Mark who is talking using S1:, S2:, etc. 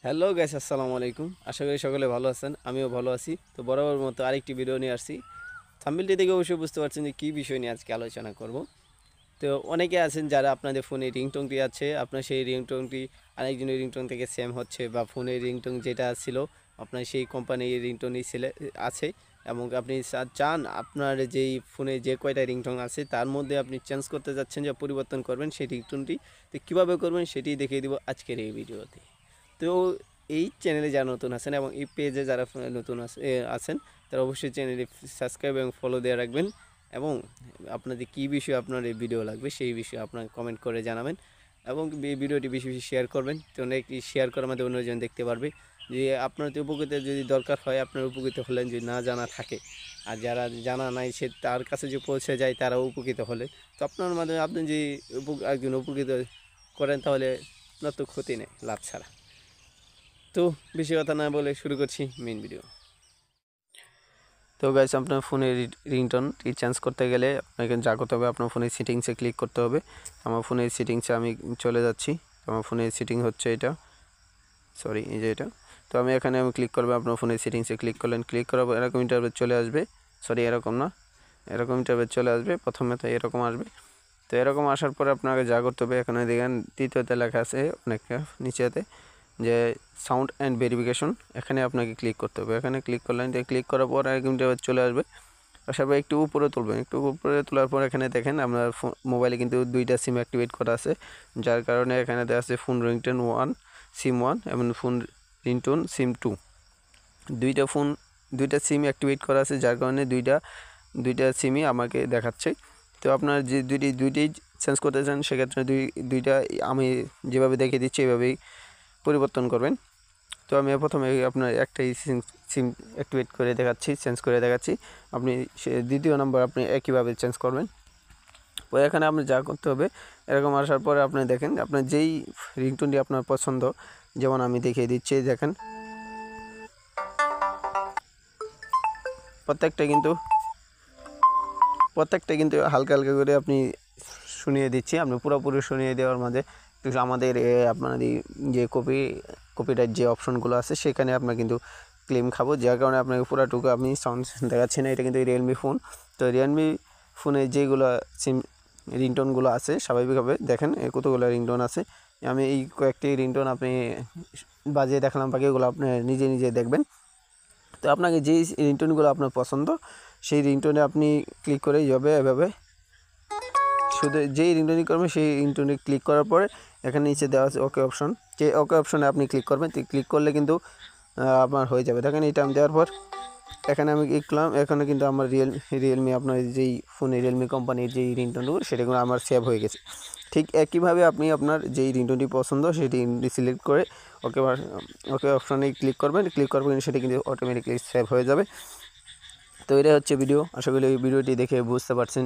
S1: Hello guys, আসসালামু আলাইকুম। আশা করি সকলে ভালো আছেন, আমিও ভালো আছি। তো বরাবর মতো আরেকটি ভিডিও নিয়ে আসছি। থাম্বনেলটি দেখে অবশ্যই বুঝতে পারছেন যে কী বিষয় নিয়ে আজকে আলোচনা করব। তো অনেকে আছেন যারা আপনাদের ফোনে রিংটোনটি আছে, আপনার সেই রিংটোনটি আরেকজনের রিংটোন থেকে সেম হচ্ছে, বা ফোনের রিংটোন যেটা ছিল আপনার সেই কোম্পানির রিংটোনই আছে, এবং আপনি চান আপনার যেই ফোনে যে কয়টা রিংটোন আছে তার মধ্যে আপনি চেঞ্জ করতে যাচ্ছেন, যে পরিবর্তন করবেন সেই রিংটোনটি। তো কীভাবে করবেন সেটি দেখিয়ে দিব আজকের এই ভিডিওতে। তো এই চ্যানেলে যারা নতুন আছেন এবং এই পেজে যারা নতুন আছেন তারা অবশ্যই চ্যানেলটি সাবস্ক্রাইব এবং ফলো দিয়ে রাখবেন, এবং আপনাদের কী বিষয়ে আপনার এই ভিডিও লাগবে সেই বিষয়ে আপনার কমেন্ট করে জানাবেন, এবং এই ভিডিওটি বেশি বেশি শেয়ার করবেন। তো অনেক শেয়ার করার মাধ্যমে অন্যজন দেখতে পারবে যে আপনার তো উপকৃত যদি দরকার হয়, আপনার উপকৃত হলেন, যদি না জানা থাকে আর যারা জানা নাই সে তার কাছে যে পৌঁছে যায় তারাও উপকৃত হলে, তো আপনার মাধ্যমে আপনি যে একজন উপকৃত করেন তাহলে আপনার তো ক্ষতি নেই, লাভ ছাড়া। তো বেশি কথা না বলে শুরু করছি মেইন ভিডিও। তো গাইস, আপনার ফোনের রিংটোনটি চেঞ্জ করতে গেলে আপনাকে যা করতে হবে, আপনার ফোনের সেটিংসে ক্লিক করতে হবে। আমার ফোনের সেটিংসে আমি চলে যাচ্ছি। আমার ফোনের সেটিং হচ্ছে এটা, সরি এই যে এটা। তো আমি ক্লিক করবো, আপনার ফোনের সেটিংসে ক্লিক করলেন, ক্লিক করার পর এরকম ইন্টারভেস চলে আসবে। সরি, এরকম না, এরকম ইন্টারভেস চলে আসবে। প্রথমে তো এরকম আসবে। তো এরকম আসার পরে আপনাকে যা করতে হবে, এখানে দেখেন তৃতীয়তে লেখা আছে অনেকটা নিচেতে যে সাউন্ড অ্যান্ড ভেরিফিকেশন, এখানে আপনাকে ক্লিক করতে হবে। এখানে ক্লিক করলেন, যে ক্লিক করার পর এরকম চলে আসবে। আসার পর একটু উপরে তুলবেন, একটু উপরে তোলার পর এখানে দেখেন আপনার মোবাইলে কিন্তু দুইটা সিম অ্যাক্টিভেট করা আছে, যার কারণে এখানে দেওয়া আছে ফোন রিংটোন 1 সিম 1 এবং ফোন রিংটোন সিম 2। দুইটা সিম অ্যাক্টিভেট করা আছে, যার কারণে দুইটা সিমই আমাকে দেখাচ্ছে। তো আপনার যে দুইটাই চেঞ্জ করতে চান সেক্ষেত্রে দুইটা আমি যেভাবে দেখিয়ে দিচ্ছি এভাবেই পরিবর্তন করবেন। তো আমি প্রথমে আপনার একটাই সিম অ্যাক্টিভেট করে দেখাচ্ছি, চেঞ্জ করে দেখাচ্ছি। আপনি দ্বিতীয় নাম্বার আপনি একইভাবে চেঞ্জ করবেন। তো এখানে আপনি যা করতে হবে, এরকম আসার পরে আপনি দেখেন আপনার যেই রিংটোনটি আপনার পছন্দ, যেমন আমি দেখিয়ে দিচ্ছি, দেখেন প্রত্যেকটা কিন্তু হালকা হালকা করে আপনি শুনিয়ে দিচ্ছি। আপনি পুরোপুরি শুনিয়ে দেওয়ার মাঝে একটু আমাদের আপনার যে কপিরাইট যে অপশনগুলো আছে সেখানে আপনার কিন্তু ক্লেম খাবো, যার কারণে আপনাকে পুরোটুকু আমি সাউন্ড দেখাচ্ছি না। এটা কিন্তু রিয়েলমি ফোন। তো রিয়েলমি ফোনে যেগুলো রিংটোনগুলো আছে স্বাভাবিকভাবে দেখেন কতগুলো রিংটোন আছে। আমি এই কয়েকটি রিংটোন আপনি বাজিয়ে দেখালাম, বাকিগুলো আপনি নিজে নিজে দেখবেন। তো আপনাকে যেই রিংটোনগুলো আপনার পছন্দ সেই রিংটোনে আপনি ক্লিক করেই যাবে। এভাবে শুধু যেই রিংটোনই করবেন সেই রিংটোনে ক্লিক করার পরে এখানে নিচে দেওয়া আছে ওকে অপশন, যে ওকে অপশনে আপনি ক্লিক করবেন। ক্লিক করলে কিন্তু আপনার হয়ে যাবে। দেখেন এটা আমি দেওয়ার পর এখানে আমি ক্লিক করলাম, এখানে কিন্তু আমার রিয়েলমি আপনার যেই ফোনে রিয়েলমি কোম্পানির যেই রিংটোনগুলো সেটাগুলো আমার সেভ হয়ে গেছে। ঠিক একইভাবে আপনি আপনার যেই রিংটোনটি পছন্দ সেই রিংটোনটি সিলেক্ট করে ওকে অপশনে ক্লিক করবেন। ক্লিক করার পর সেটা কিন্তু অটোমেটিকলি সেভ হয়ে যাবে। তো এটাই হচ্ছে ভিডিও। আশা করি এই ভিডিওটি দেখে বুঝতে পারছেন।